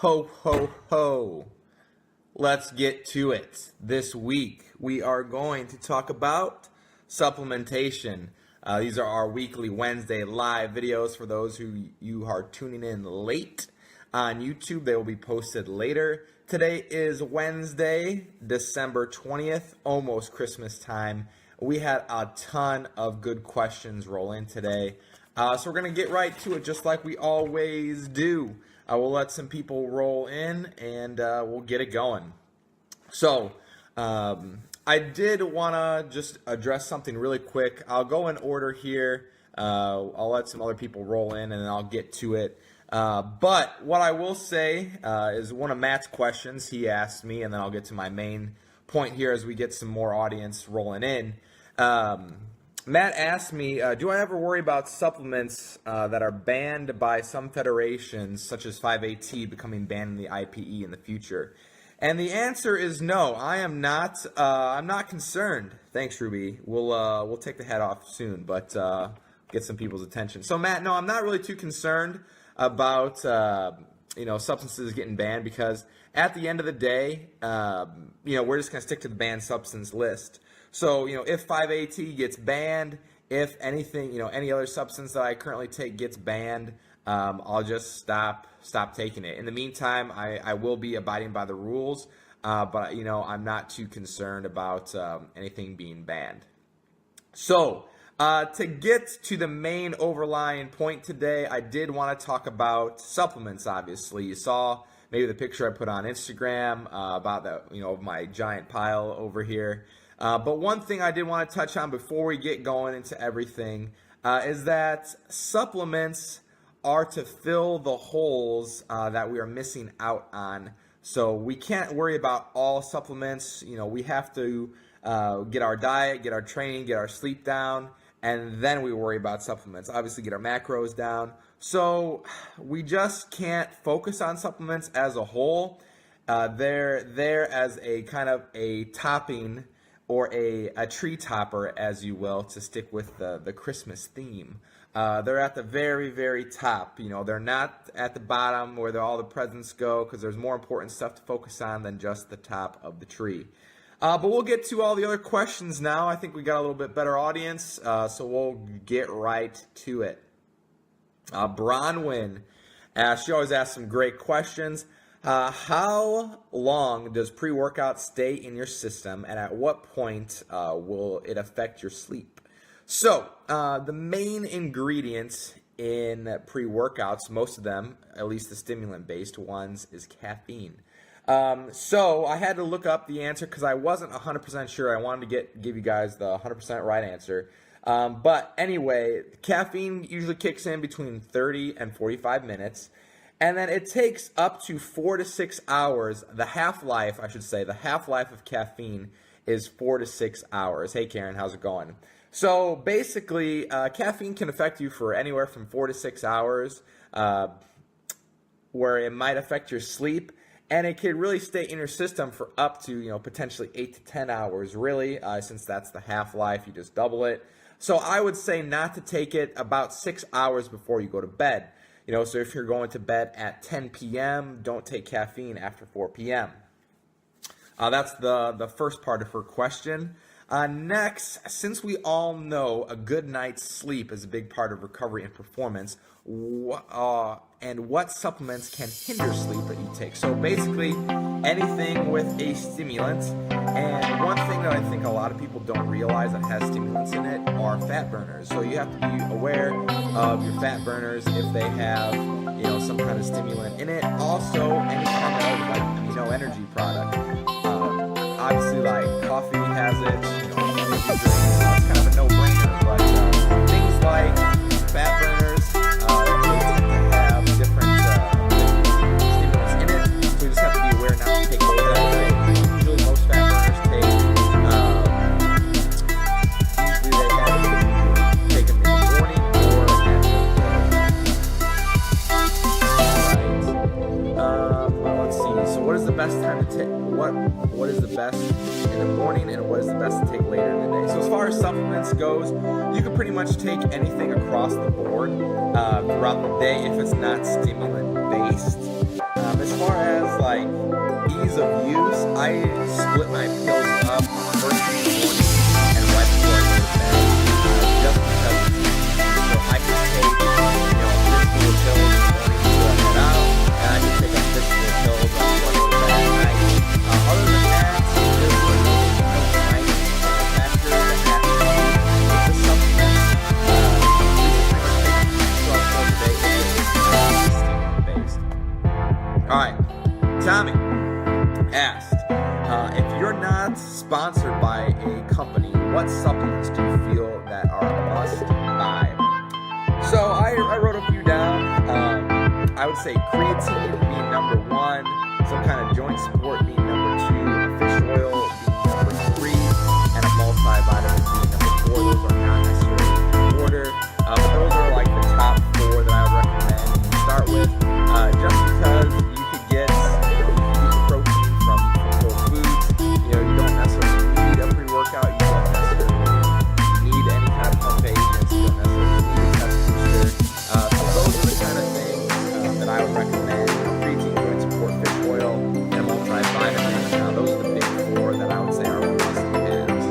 Ho, ho, ho. Let's get to it. This week, we are going to talk about supplementation. These are our weekly Wednesday live videos for those who you are tuning in late on YouTube. They will be posted later. Today is Wednesday, December 20th, almost Christmas time. We had a ton of good questions roll in today. So we're going to get right to it just like we always do. We'll let some people roll in and we'll get it going. So I did want to just address something really quick. I'll go in order here. I'll let some other people roll in and then I'll get to it. But what I will say is one of Matt's questions he asked me, and then I'll get to my main point here as we get some more audience rolling in. Matt asked me, do I ever worry about supplements that are banned by some federations, such as 5-AT becoming banned in the IPE in the future? And the answer is no. I am not. I'm not concerned. Thanks, Ruby. We'll take the hat off soon, but get some people's attention. So, Matt, no, I'm not really too concerned about substances getting banned, because at the end of the day, we're just gonna stick to the banned substance list. So, if 5-AT gets banned, if anything, any other substance that I currently take gets banned, I'll just stop taking it. In the meantime, I will be abiding by the rules, but, I'm not too concerned about anything being banned. So, to get to the main overlying point today, I did want to talk about supplements, obviously. You saw maybe the picture I put on Instagram about the, my giant pile over here. But one thing I did want to touch on before we get going into everything is that supplements are to fill the holes that we are missing out on. So we can't worry about all supplements. We have to get our diet, get our training, get our sleep down, and then we worry about supplements. Obviously, get our macros down. So we just can't focus on supplements as a whole. They're there as a kind of a topping, or a tree topper, as you will, to stick with the Christmas theme. They're at the very, very top. They're not at the bottom where all the presents go, because there's more important stuff to focus on than just the top of the tree. But we'll get to all the other questions now. I think we got a little bit better audience, so we'll get right to it. Bronwyn, she always asks some great questions. How long does pre-workout stay in your system, and at what point will it affect your sleep? So, the main ingredients in pre-workouts, most of them, at least the stimulant-based ones, is caffeine. So, I had to look up the answer because I wasn't 100% sure. I wanted to give you guys the 100% right answer. But anyway, caffeine usually kicks in between 30 and 45 minutes. And then it takes up to 4 to 6 hours. The half-life of caffeine is 4 to 6 hours. Hey, Karen, how's it going? So basically, caffeine can affect you for anywhere from 4 to 6 hours, where it might affect your sleep. And it can really stay in your system for up to, potentially 8 to 10 hours, really, since that's the half-life. You just double it. So I would say not to take it about 6 hours before you go to bed. So if you're going to bed at 10 p.m., don't take caffeine after 4 p.m. That's the first part of her question. Next, since we all know a good night's sleep is a big part of recovery and performance, and what supplements can hinder sleep that you take? So basically, anything with a stimulant. And one thing that I think a lot of people don't realize that has stimulants in it are fat burners. So you have to be aware of your fat burners if they have, some kind of stimulant in it. Also, any kind of amino energy product. Obviously, like coffee has it. Energy drinks, it's kind of a no-brainer. But things like fat burners, they tend to have different stimulants in it. So you just have to be aware not to take those that way. Usually, most fat burners take. Usually, they have take them in the morning or at night. Let's see. So, what is the best time to take? What is the best in the morning, and what is the best to take later in the day? So as far as supplements goes, you can pretty much take anything across the board throughout the day if it's not stimulant based. As far as like ease of use, I split my pills up first thing in the morning and right before I go to bed, just because it's easy. So I can take, fistful of pills in the morning before I head out, and I can take a fistful of pills before I go to bed at night. Other than that, there's really no time factor that has to do with the supplements. All right, Tommy asked, if you're not sponsored by a company, what supplements do you feel that are a must buy? So I wrote a few down. I would say creatine being number one, some kind of joint support being number two, fish oil being number three, and a multivitamin being number four. Those are not necessarily in order, but those are like the top four that I would recommend you start with, just because you could get the protein from whole foods. You don't necessarily need a pre-workout. You don't necessarily need any kind of pump agents. You don't necessarily need a test booster. So those are the kind of things that I would recommend. Creatine, joint support, fish oil, and a multivitamin. Those are the big four that I would say are must-haves.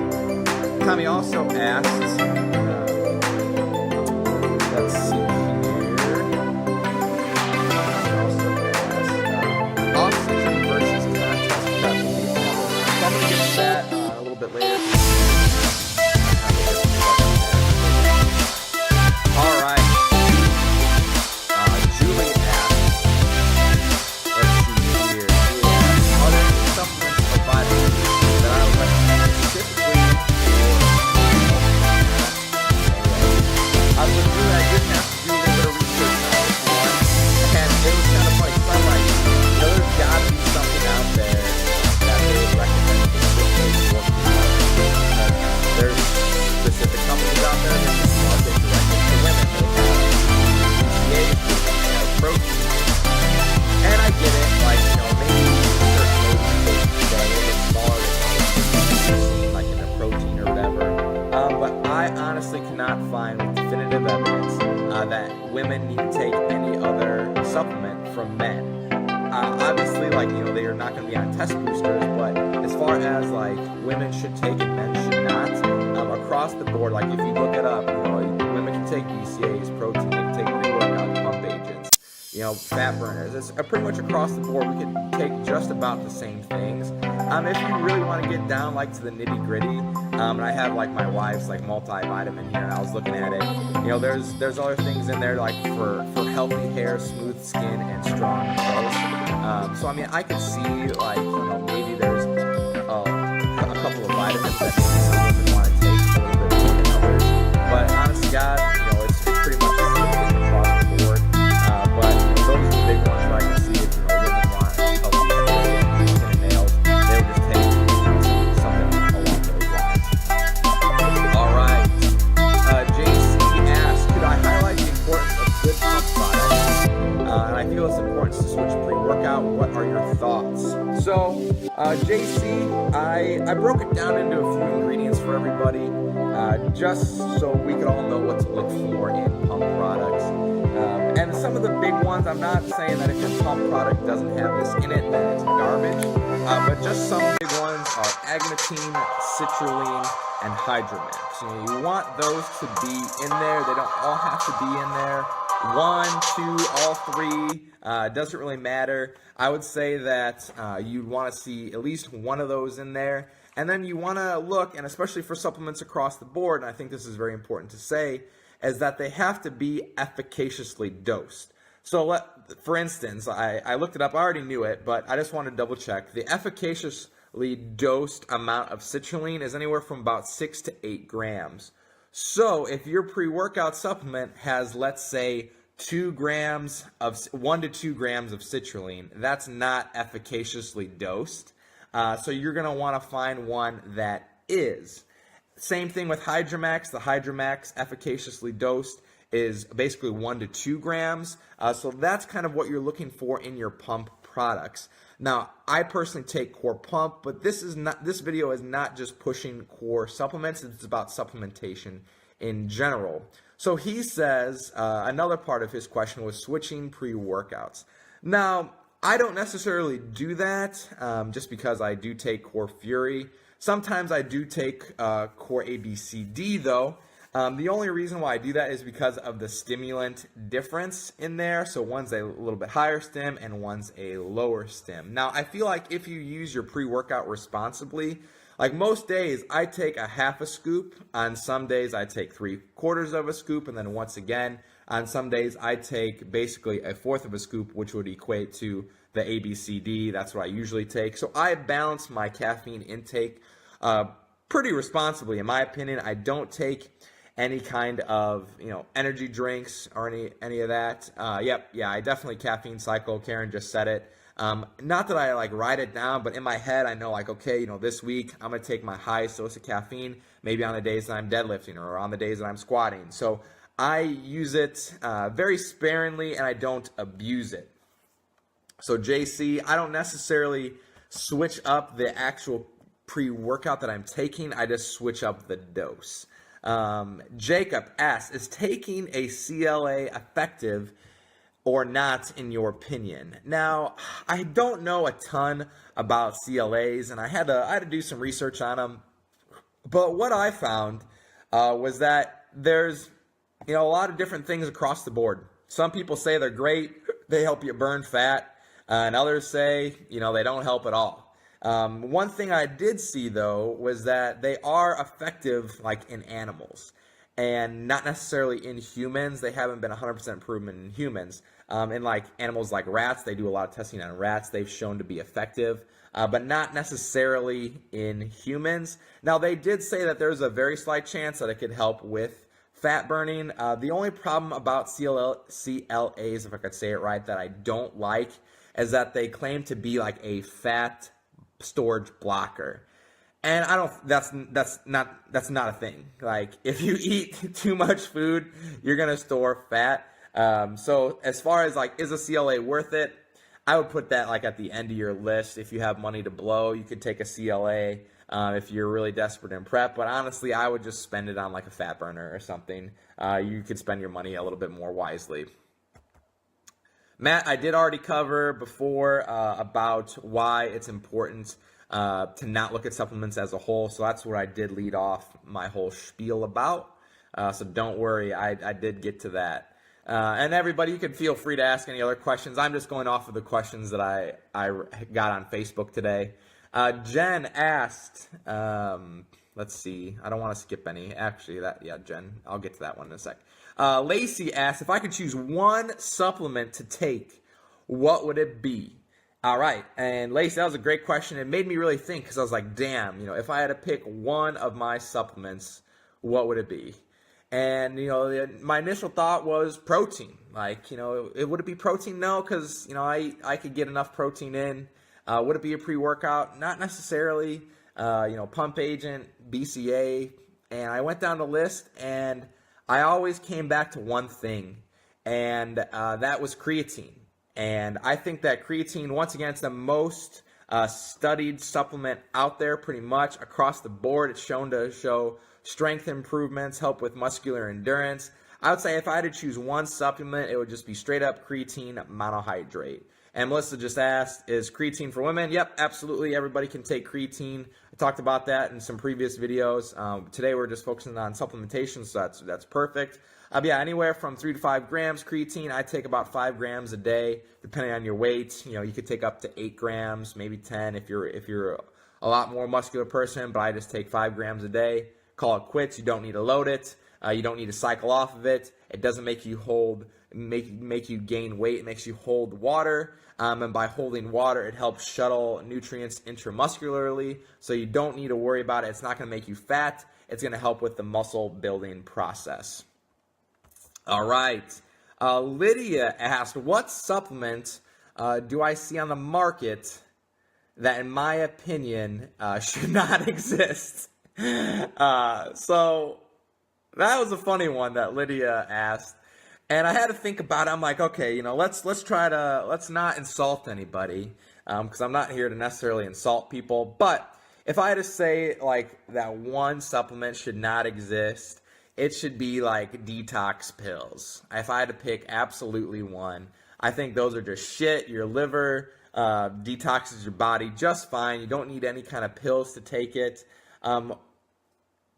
Tommy also asks, let's see here. Off-season versus contest prep. So I'm going to get to that a little bit later. All right. Julie asked, let's see here. Are there any supplements or vitamins that I would recommend specifically I was looking through that. I did have to do a little bit of research on this one, and it was kind of funny because I'm like, there's got to be something out there that they would recommend specifically for people, because there's specific companies out there that just market directly to women. They have BCAAs, they have protein, and I get it, like, maybe certain ladies that are a little bit smaller, they like in a protein or whatever, but I honestly cannot find definitive evidence that women need to take any other supplement from men. Obviously, they are not going to be on test boosters, but as far as women should take and men should not, across the board, if you look it up, women can take BCAAs, protein, they can take pre-workout pump agents, fat burners. It's pretty much across the board. We can take just about the same things. If you really want to get down to the nitty gritty, and I have my wife's multivitamin here, and I was looking at it. There's other things in there for healthy hair, smooth skin, and strong growth. So I could see maybe there's a couple of vitamins that maybe some women want to take a little bit more than others. But honest to God, it's pretty much the same thing across the board. But those are the big ones where I can see if women want healthy hair, skin, and nails, they would just take something along those lines. All right. JC asked, could I highlight the importance of good pump products? And I feel it's important to switch pre-workout. What are your thoughts? So, JC, I broke it down into a few ingredients for everybody, just so we could all know what to look for in pump products. And some of the big ones, I'm not saying that if your pump product doesn't have this in it, then it's garbage. But just some big ones are agmatine, citrulline, and hydromax. You want those to be in there. They don't all have to be in there. 1, 2, all 3, doesn't really matter. I would say that you'd want to see at least one of those in there. And then you want to look, and especially for supplements across the board, and I think this is very important to say, is that they have to be efficaciously dosed. So, for instance, I looked it up. I already knew it, but I just wanted to double check. The efficaciously dosed amount of citrulline is anywhere from about 6 to 8 grams. So if your pre-workout supplement has, let's say, 1 to 2 grams of citrulline, that's not efficaciously dosed. So you're going to want to find one that is. Same thing with Hydromax. The Hydromax efficaciously dosed is basically 1 to 2 grams. So that's kind of what you're looking for in your pump products. Now, I personally take Core Pump, but this video is not just pushing core supplements. It's about supplementation in general. So he says, another part of his question was switching pre-workouts. Now, I don't necessarily do that just because I do take Core Fury. Sometimes I do take Core ABCD though. The only reason why I do that is because of the stimulant difference in there. So one's a little bit higher stim and one's a lower stim. Now, I feel like if you use your pre-workout responsibly, like most days, I take a half a scoop. On some days, I take 3/4 of a scoop. And then once again, on some days, I take basically a fourth of a scoop, which would equate to the ABCD. That's what I usually take. So I balance my caffeine intake pretty responsibly. In my opinion, I don't take any kind of, energy drinks or any of that. I definitely caffeine cycle. Karen just said it. Not that I write it down, but in my head, I know okay, this week I'm going to take my highest dose of caffeine, maybe on the days that I'm deadlifting or on the days that I'm squatting. So I use it very sparingly and I don't abuse it. So JC, I don't necessarily switch up the actual pre-workout that I'm taking. I just switch up the dose. Jacob asks, is taking a CLA effective or not in your opinion? Now, I don't know a ton about CLAs and I had to do some research on them. But what I found was that there's a lot of different things across the board. Some people say they're great, they help you burn fat, and others say, they don't help at all. One thing I did see though was that they are effective in animals and not necessarily in humans. They haven't been 100% proven in humans. In animals like rats, they do a lot of testing on rats. They've shown to be effective, but not necessarily in humans. Now they did say that there's a very slight chance that it could help with fat burning. The only problem about CLAs, if I could say it right, that I don't like is that they claim to be a fat storage blocker. And that's not a thing. If you eat too much food, you're going to store fat. So as far as is a CLA worth it? I would put that at the end of your list. If you have money to blow, you could take a CLA if you're really desperate in prep. But honestly, I would just spend it on a fat burner or something. You could spend your money a little bit more wisely. Matt, I did already cover before about why it's important to not look at supplements as a whole. So that's what I did lead off my whole spiel about. So don't worry, I did get to that. And everybody, you can feel free to ask any other questions. I'm just going off of the questions that I got on Facebook today. Jen asked, let's see, I don't want to skip any. Actually, Jen, I'll get to that one in a sec. Lacey asked, if I could choose one supplement to take, what would it be? All right. And Lacey, that was a great question. It made me really think because I was like, damn, if I had to pick one of my supplements, what would it be? And, my initial thought was protein. Would it be protein? No, because, I could get enough protein in. Would it be a pre-workout? Not necessarily. Pump agent, BCA. And I went down the list and I always came back to one thing, and that was creatine. And I think that creatine, once again, it's the most studied supplement out there pretty much across the board. It's shown to show strength improvements, help with muscular endurance. I would say if I had to choose one supplement, it would just be straight up creatine monohydrate. And Melissa just asked, is creatine for women? Yep, absolutely. Everybody can take creatine. I talked about that in some previous videos. Today we're just focusing on supplementation, so that's perfect. Anywhere from 3 to 5 grams creatine. I take about 5 grams a day, depending on your weight. You could take up to 8 grams, maybe 10 if you're a lot more muscular person. But I just take 5 grams a day. Call it quits. You don't need to load it. You don't need to cycle off of it. It doesn't make you make you gain weight. It makes you hold water. And by holding water, it helps shuttle nutrients intramuscularly. So you don't need to worry about it. It's not going to make you fat. It's going to help with the muscle building process. All right. Lydia asked, what supplement do I see on the market that, in my opinion, should not exist? So that was a funny one that Lydia asked. And I had to think about it. I'm like, okay, let's not insult anybody, because I'm not here to necessarily insult people. But if I had to say that one supplement should not exist, it should be Detox Pills. If I had to pick absolutely one, I think those are just shit. Your liver detoxes your body just fine. You don't need any kind of pills to take it.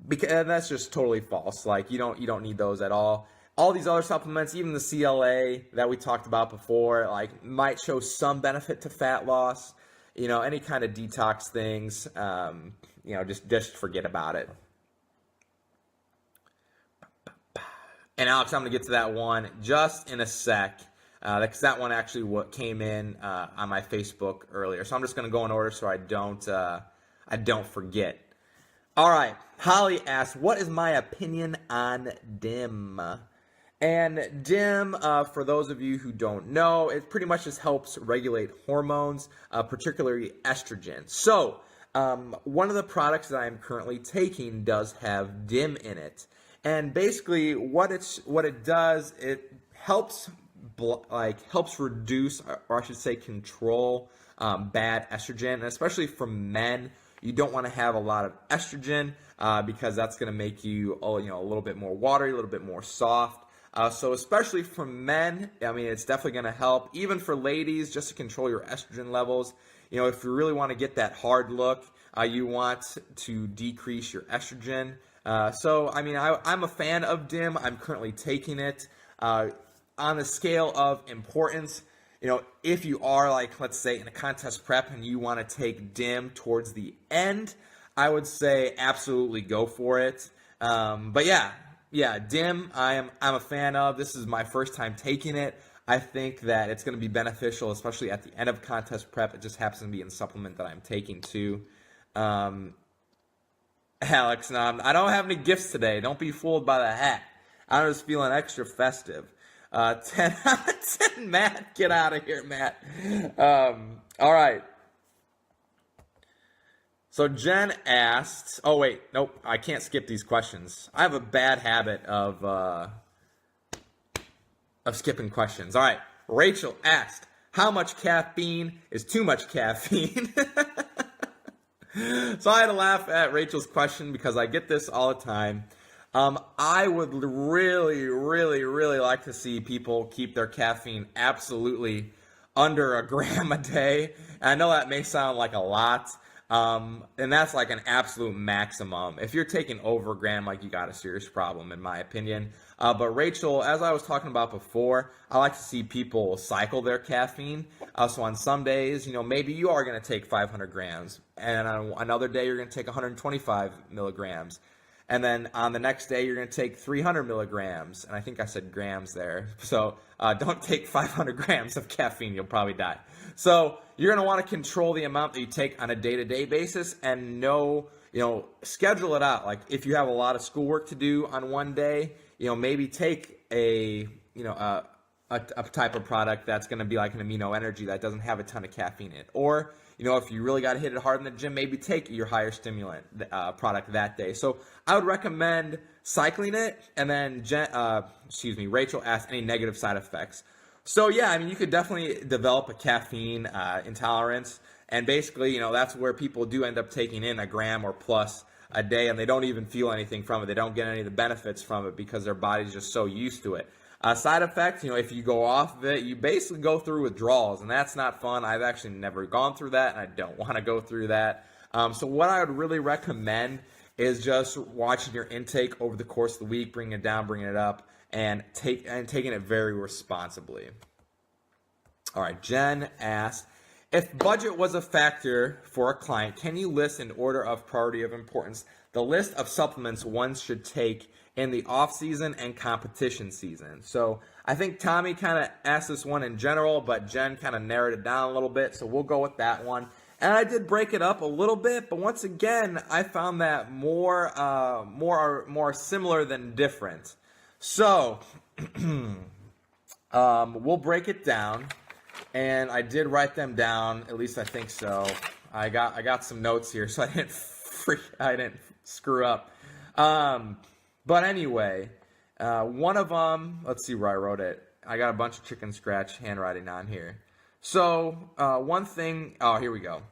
Because that's just totally false. Like you don't need those at all. All these other supplements, even the CLA that we talked about before, like might show some benefit to fat loss. Any kind of detox things, just forget about it. And Alex, I'm going to get to that one just in a sec, because that one actually came in on my Facebook earlier. So I'm just going to go in order so I don't forget. All right, Holly asks, what is my opinion on DIM? And DIM, for those of you who don't know, it pretty much just helps regulate hormones, particularly estrogen. So one of the products that I'm currently taking does have DIM in it. And basically what it does, it helps reduce, or I should say control bad estrogen, and especially for men. You don't want to have a lot of estrogen because that's going to make you a little bit more watery, a little bit more soft. So especially for men, it's definitely going to help. Even for ladies, just to control your estrogen levels. If you really want to get that hard look, you want to decrease your estrogen. I'm a fan of DIM. I'm currently taking it. On the scale of importance, if you are, like, let's say in a contest prep and you want to take DIM towards the end, I would say absolutely go for it. But yeah, DIM, I'm a fan of. This is my first time taking it. I think that it's going to be beneficial, especially at the end of contest prep. It just happens to be in the supplement that I'm taking too. Alex, no, I don't have any gifts today. Don't be fooled by the hat. I'm just feeling extra festive. 10 out of 10, Matt. Get out of here, Matt. All right. So Jen asked, oh wait, nope, I can't skip these questions. I have a bad habit of skipping questions. All right. Rachel asked, how much caffeine is too much caffeine? So I had to laugh at Rachel's question because I get this all the time. I would really, really, really like to see people keep their caffeine absolutely under a gram a day. And I know that may sound like a lot, and that's like an absolute maximum. If you're taking over a gram, like, you got a serious problem, in my opinion. But Rachel, as I was talking about before, I like to see people cycle their caffeine. So on some days, maybe you are going to take 500 grams, and on another day you're going to take 125 milligrams. And then on the next day, you're going to take 300 milligrams. And I think I said grams there. So don't take 500 grams of caffeine. You'll probably die. So you're going to want to control the amount that you take on a day-to-day basis and schedule it out. Like if you have a lot of schoolwork to do on one day, maybe take a type of product that's going to be like an amino energy that doesn't have a ton of caffeine in it. Or, if you really got to hit it hard in the gym, maybe take your higher stimulant product that day. So I would recommend cycling it. And then, Rachel asked any negative side effects. So yeah, you could definitely develop a caffeine intolerance. And basically, that's where people do end up taking in a gram or plus a day, and they don't even feel anything from it. They don't get any of the benefits from it because their body's just so used to it. Side effects, if you go off of it, you basically go through withdrawals, and that's not fun. I've actually never gone through that, and I don't want to go through that. So what I would really recommend is just watching your intake over the course of the week, bringing it down, bringing it up, and taking it very responsibly. All right, Jen asked, if budget was a factor for a client, can you list in order of priority of importance the list of supplements one should take in the off-season and competition season? So I think Tommy kind of asked this one in general, but Jen kind of narrowed it down a little bit, so we'll go with that one. And I did break it up a little bit, but once again, I found that more similar than different. So we'll break it down, and I did write them down. At least I think so. I got some notes here, so I didn't screw up. But anyway, one of them, let's see where I wrote it. I got a bunch of chicken scratch handwriting on here. So one thing, here we go.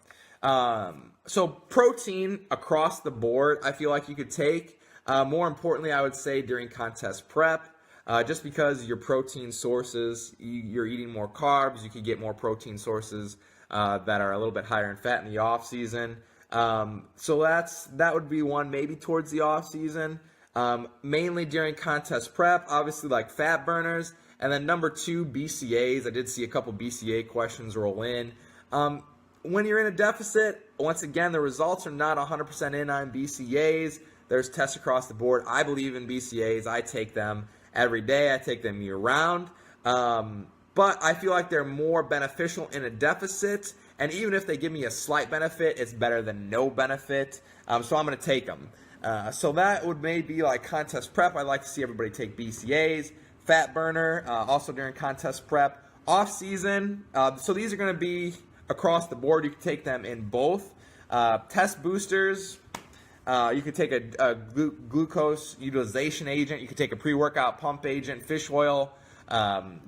So protein across the board, I feel like you could take. More importantly, I would say during contest prep. just because your protein sources, you're eating more carbs, you could get more protein sources that are a little bit higher in fat in the off season. So that would be one, maybe towards the off season, mainly during contest prep, obviously like fat burners. And then number 2, BCAAs. I did see a couple BCAA questions roll in. When you're in a deficit, once again, the results are not 100% in on BCAAs. There's tests across the board. I believe in BCAAs. I take them every day. I take them year round. But I feel like they're more beneficial in a deficit. And even if they give me a slight benefit, it's better than no benefit. So I'm going to take them. So that would maybe like contest prep. I'd like to see everybody take BCAAs. Fat burner, also during contest prep. Off season, so these are going to be across the board. You can take them in both. Test boosters, you could take a glucose utilization agent. You could take a pre-workout pump agent, fish oil,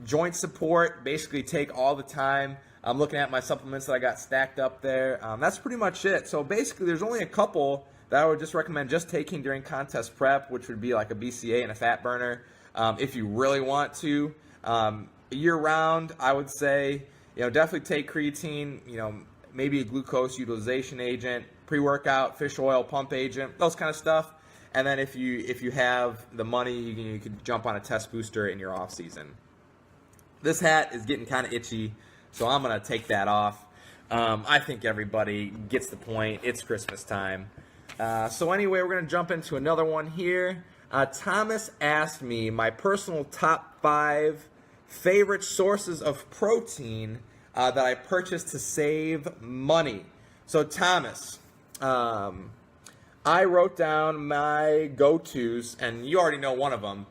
joint support, basically take all the time. I'm looking at my supplements that I got stacked up there. That's pretty much it. So basically there's only a couple that I would just recommend just taking during contest prep, which would be like a BCA and a fat burner. If you really want to, year round, I would say, definitely take creatine, maybe a glucose utilization agent, pre-workout, fish oil, pump agent, those kind of stuff. And then if you have the money, you could jump on a test booster in your off season. This hat is getting kind of itchy, so I'm going to take that off. I think everybody gets the point. It's Christmas time. So anyway, we're going to jump into another one here. Thomas asked me my personal top 5 favorite sources of protein that I purchased to save money. So Thomas, I wrote down my go-tos, and you already know one of them.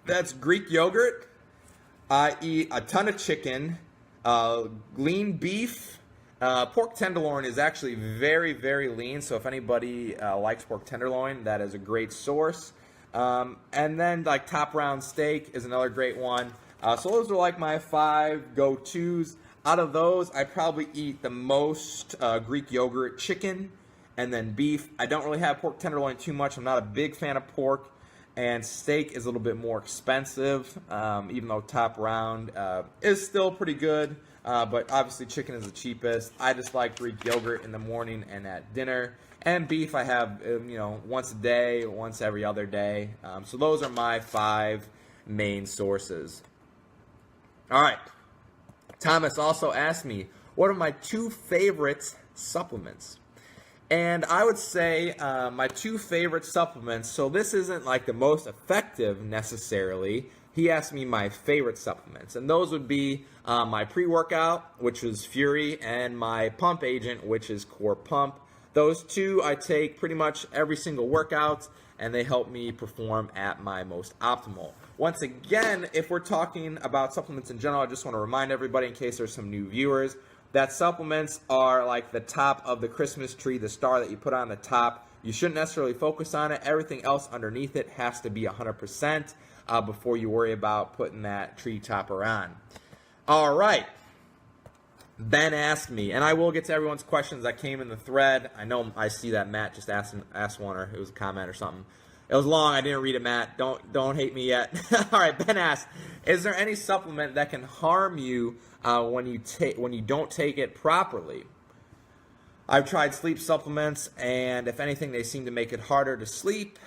That's Greek yogurt. I eat a ton of chicken, lean beef. Pork tenderloin is actually very, very lean, so if anybody likes pork tenderloin, that is a great source. And then like top round steak is another great one. So those are like my 5 go-tos. Out of those, I probably eat the most Greek yogurt, chicken, and then beef. I don't really have pork tenderloin too much. I'm not a big fan of pork, and steak is a little bit more expensive, even though top round is still pretty good. But obviously chicken is the cheapest. I just like Greek yogurt in the morning and at dinner. And beef I have, once a day, once every other day. So those are my 5 main sources. All right. Thomas also asked me, what are my 2 favorite supplements? And I would say my 2 favorite supplements, so this isn't like the most effective necessarily. He asked me my favorite supplements, and those would be my pre-workout, which is Fury, and my pump agent, which is Core Pump. Those 2 I take pretty much every single workout, and they help me perform at my most optimal. Once again, if we're talking about supplements in general, I just want to remind everybody, in case there's some new viewers, that supplements are like the top of the Christmas tree, the star that you put on the top. You shouldn't necessarily focus on it. Everything else underneath it has to be 100% before you worry about putting that tree topper on. All right. Ben asked me, and I will get to everyone's questions that came in the thread. I know I see that Matt just asked one, or it was a comment or something. It was long. I didn't read it, Matt. Don't hate me yet. All right. Ben asked, is there any supplement that can harm you when you don't take it properly? I've tried sleep supplements, and if anything, they seem to make it harder to sleep.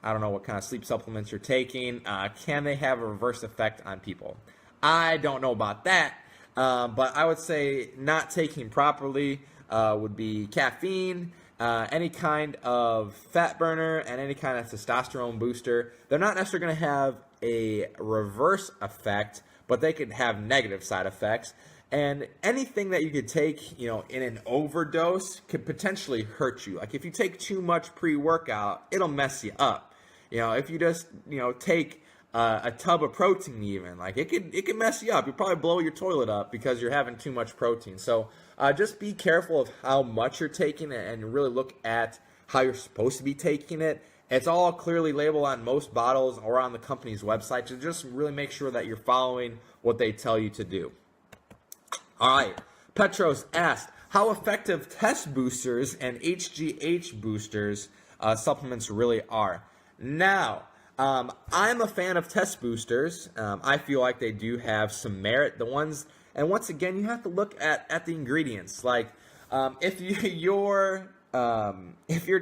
I don't know what kind of sleep supplements you're taking. Can they have a reverse effect on people? I don't know about that, but I would say not taking properly would be caffeine, any kind of fat burner, and any kind of testosterone booster. They're not necessarily going to have a reverse effect, but they could have negative side effects. And anything that you could take, in an overdose could potentially hurt you. Like if you take too much pre-workout, it'll mess you up. If you just, take a tub of protein even, like it could mess you up. You'll probably blow your toilet up because you're having too much protein. So just be careful of how much you're taking and really look at how you're supposed to be taking it. It's all clearly labeled on most bottles or on the company's website. So just really make sure that you're following what they tell you to do. All right. Petros asked, how effective test boosters and HGH boosters supplements really are. Now, I'm a fan of test boosters. I feel like they do have some merit. The ones, and once again, you have to look at the ingredients. Like, if your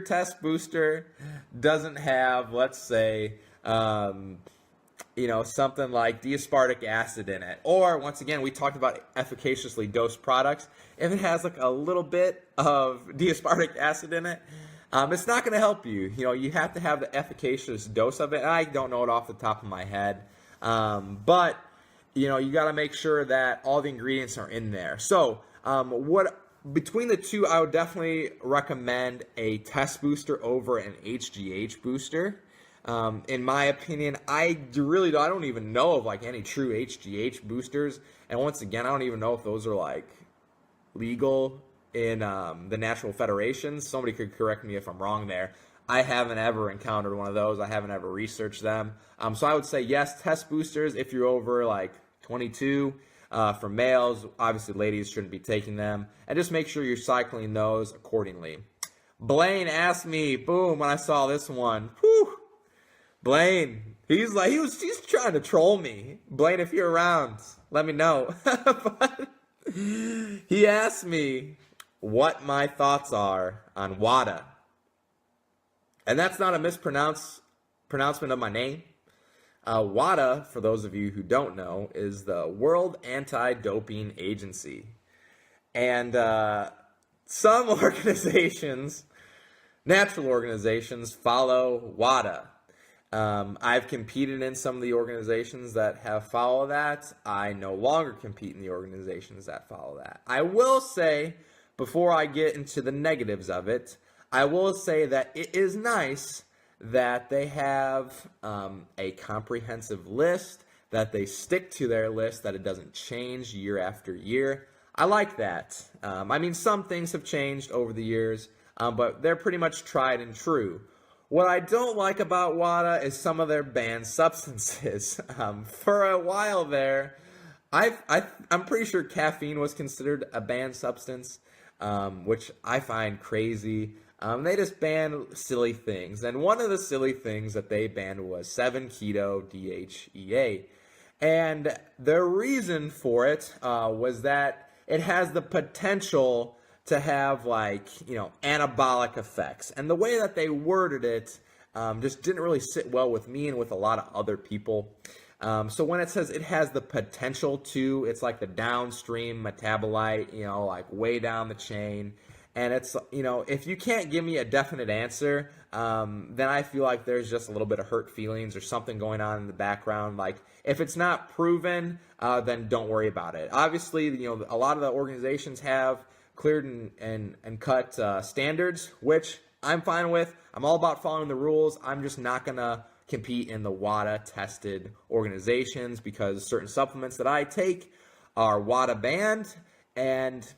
test booster doesn't have, let's say, something like deaspartic acid in it, or once again, we talked about efficaciously dosed products. If it has like a little bit of deaspartic acid in it, it's not going to help you. You have to have the efficacious dose of it. I don't know it off the top of my head, but you got to make sure that all the ingredients are in there. So, between the two, I would definitely recommend a test booster over an HGH booster. In my opinion, I don't even know of like any true HGH boosters. And once again, I don't even know if those are like legal in the Natural Federations. Somebody could correct me if I'm wrong there. I haven't ever encountered one of those. I haven't ever researched them. So I would say yes, test boosters if you're over like 22. For males, obviously ladies shouldn't be taking them. And just make sure you're cycling those accordingly. Blaine asked me, boom, when I saw this one. Whew. Blaine, he's trying to troll me. Blaine, if you're around, let me know. But he asked me what my thoughts are on WADA. And that's not a pronouncement of my name. WADA, for those of you who don't know, is the World Anti-Doping Agency. And some organizations, natural organizations, follow WADA. I've competed in some of the organizations that have followed that. I no longer compete in the organizations that follow that. I will say, before I get into the negatives of it, I will say that it is nice that they have a comprehensive list, that they stick to their list, that it doesn't change year after year. I like that. Some things have changed over the years, but they're pretty much tried and true. What I don't like about WADA is some of their banned substances. For a while there, I'm pretty sure caffeine was considered a banned substance, which I find crazy. They just banned silly things. And one of the silly things that they banned was 7-keto-DHEA. And the reason for it was that it has the potential to have anabolic effects. And the way that they worded it just didn't really sit well with me and with a lot of other people. So when it says it has the potential to, it's like the downstream metabolite, way down the chain. And it's, if you can't give me a definite answer, then I feel like there's just a little bit of hurt feelings or something going on in the background. Like, if it's not proven, then don't worry about it. Obviously, a lot of the organizations have cleared and cut standards, which I'm fine with. I'm all about following the rules. I'm just not going to compete in the WADA-tested organizations because certain supplements that I take are WADA banned, and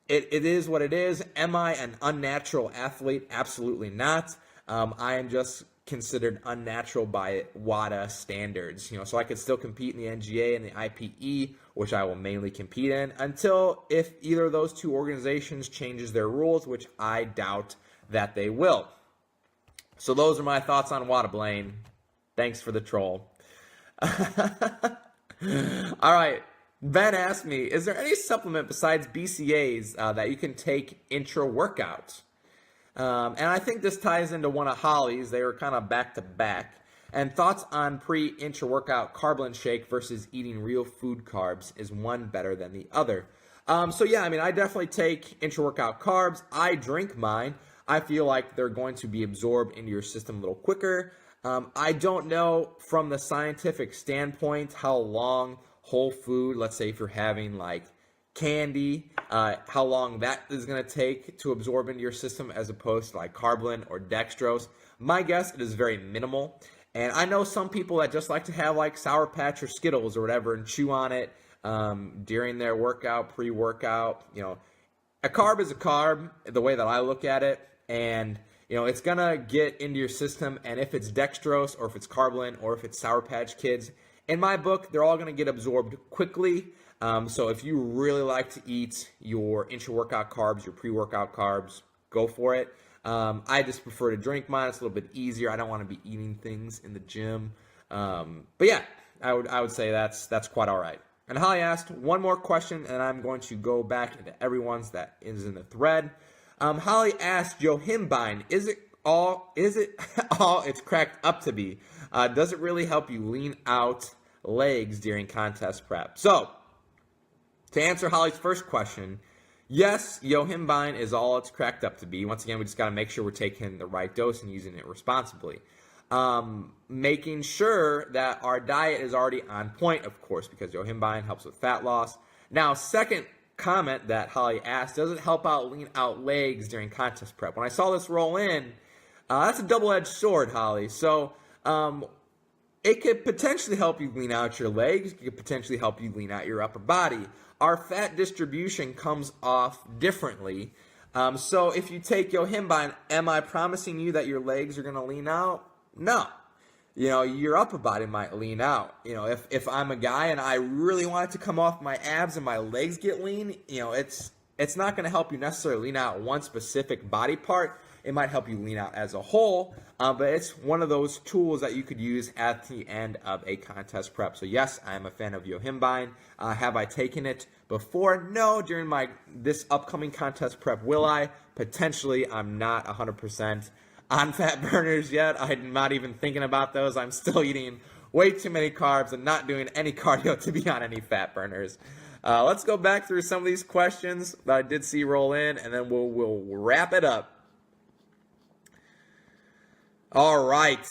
it is what it is. Am I an unnatural athlete? Absolutely not. I am just considered unnatural by WADA standards. So I could still compete in the NGA and the IPE, which I will mainly compete in, until if either of those two organizations changes their rules, which I doubt that they will. So those are my thoughts on WADA, Blaine. Thanks for the troll. All right. Ben asked me, is there any supplement besides BCAAs that you can take intra-workout? And I think this ties into one of Holly's. They were kind of back-to-back. And thoughts on intra-workout Carblin shake versus eating real food carbs. Is one better than the other? I definitely take intra-workout carbs. I drink mine. I feel like they're going to be absorbed into your system a little quicker. I don't know from the scientific standpoint how long whole food, let's say if you're having like candy, how long that is going to take to absorb into your system as opposed to like Carblin or dextrose. My guess, it is very minimal. And I know some people that just like to have like Sour Patch or Skittles or whatever and chew on it during their workout, pre-workout. A carb is a carb, the way that I look at it. And it's going to get into your system. And if it's dextrose or if it's Carblin or if it's Sour Patch Kids, in my book, they're all going to get absorbed quickly. So if you really like to eat your intra-workout carbs, your pre-workout carbs, go for it. I just prefer to drink mine. It's a little bit easier. I don't want to be eating things in the gym. But yeah, I would say that's quite all right. And Holly asked one more question, and I'm going to go back into everyone's that is in the thread. Holly asked, Yohimbine, is it all it's cracked up to be? Does it really help you lean out legs during contest prep? So, to answer Holly's first question, yes, Yohimbine is all it's cracked up to be. Once again, we just got to make sure we're taking the right dose and using it responsibly. Making sure that our diet is already on point, of course, because Yohimbine helps with fat loss. Now, second comment that Holly asked, does it help out lean out legs during contest prep? When I saw this roll in, that's a double-edged sword, Holly. So, it could potentially help you lean out your legs. It could potentially help you lean out your upper body. Our fat distribution comes off differently. So if you take Yohimbine, am I promising you that your legs are going to lean out? No. Your upper body might lean out. If I'm a guy and I really want it to come off my abs and my legs get lean, it's not going to help you necessarily lean out one specific body part. It might help you lean out as a whole, but it's one of those tools that you could use at the end of a contest prep. So yes, I am a fan of Yohimbine. Have I taken it before? No. During this upcoming contest prep, will I? Potentially. I'm not 100% on fat burners yet. I'm not even thinking about those. I'm still eating way too many carbs and not doing any cardio to be on any fat burners. Let's go back through some of these questions that I did see roll in, and then we'll wrap it up. All right.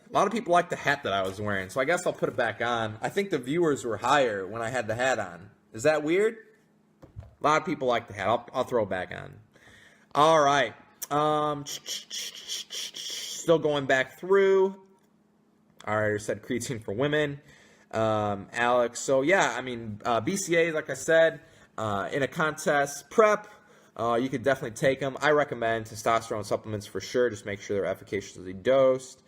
A lot of people like the hat that I was wearing, so I guess I'll put it back on. I think the viewers were higher when I had the hat on. Is that weird? A lot of people like the hat. I'll throw it back on. All right. Still going back through. All right, I said creatine for women. Alex. So, yeah, BCAAs, like I said, in a contest prep, you could definitely take them. I recommend testosterone supplements for sure. Just make sure they're efficaciously dosed.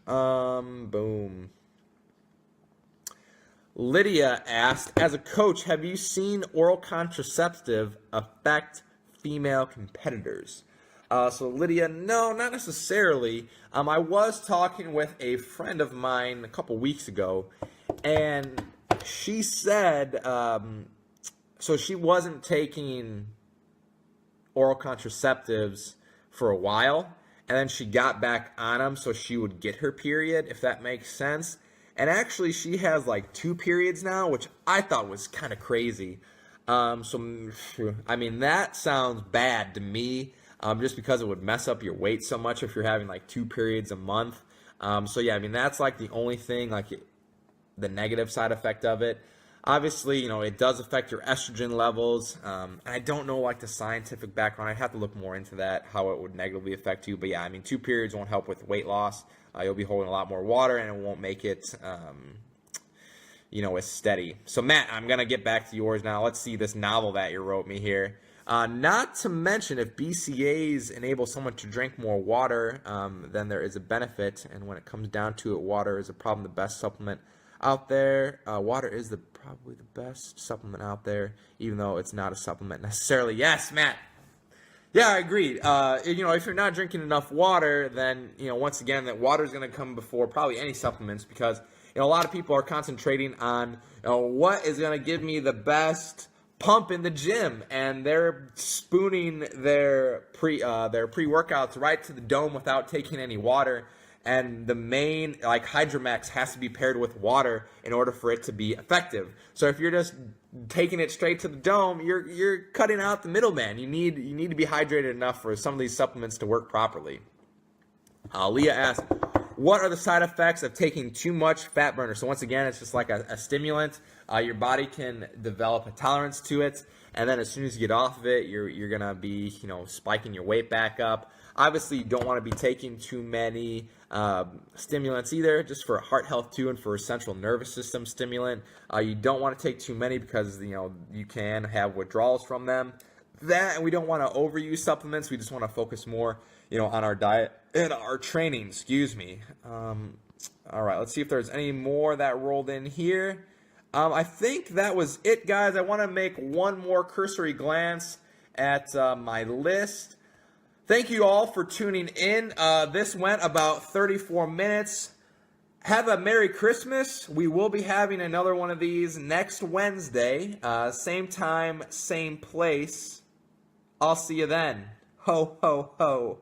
Boom. Lydia asked, as a coach, have you seen oral contraceptive affect female competitors? So Lydia, no, not necessarily. I was talking with a friend of mine a couple weeks ago, and she said, so she wasn't taking oral contraceptives for a while, and then she got back on them so she would get her period, if that makes sense. And actually, she has like 2 periods now, which I thought was kind of crazy. That sounds bad to me, just because it would mess up your weight so much if you're having like 2 periods a month. That's like the only thing, the negative side effect of it. Obviously, it does affect your estrogen levels. And I don't know the scientific background. I'd have to look more into that, how it would negatively affect you. But yeah, 2 periods won't help with weight loss. You'll be holding a lot more water, and it won't make it, as steady. So Matt, I'm going to get back to yours now. Let's see this novel that you wrote me here. Not to mention, if BCAAs enable someone to drink more water, then there is a benefit. And when it comes down to it, water is a problem the best supplement out there. Water is probably the best supplement out there, even though it's not a supplement necessarily. Yes, Matt. Yeah, I agree. If you're not drinking enough water, then, once again, that water is going to come before probably any supplements, because, a lot of people are concentrating on, what is going to give me the best pump in the gym, and they're spooning their pre-workouts right to the dome without taking any water. And the main, Hydromax has to be paired with water in order for it to be effective. So if you're just taking it straight to the dome, you're cutting out the middleman. You need to be hydrated enough for some of these supplements to work properly. Leah asked, what are the side effects of taking too much fat burner? So once again, it's just like a stimulant. Your body can develop a tolerance to it, and then as soon as you get off of it, you're gonna be spiking your weight back up. Obviously, you don't want to be taking too many stimulants either, just for heart health too, and for a central nervous system stimulant. You don't want to take too many because you can have withdrawals from them. And we don't want to overuse supplements. We just want to focus more on our diet and our training. Excuse me. All right, let's see if there's any more that rolled in here. I think that was it, guys. I want to make one more cursory glance at my list. Thank you all for tuning in. This went about 34 minutes. Have a Merry Christmas. We will be having another one of these next Wednesday. Same time, same place. I'll see you then. Ho, ho, ho.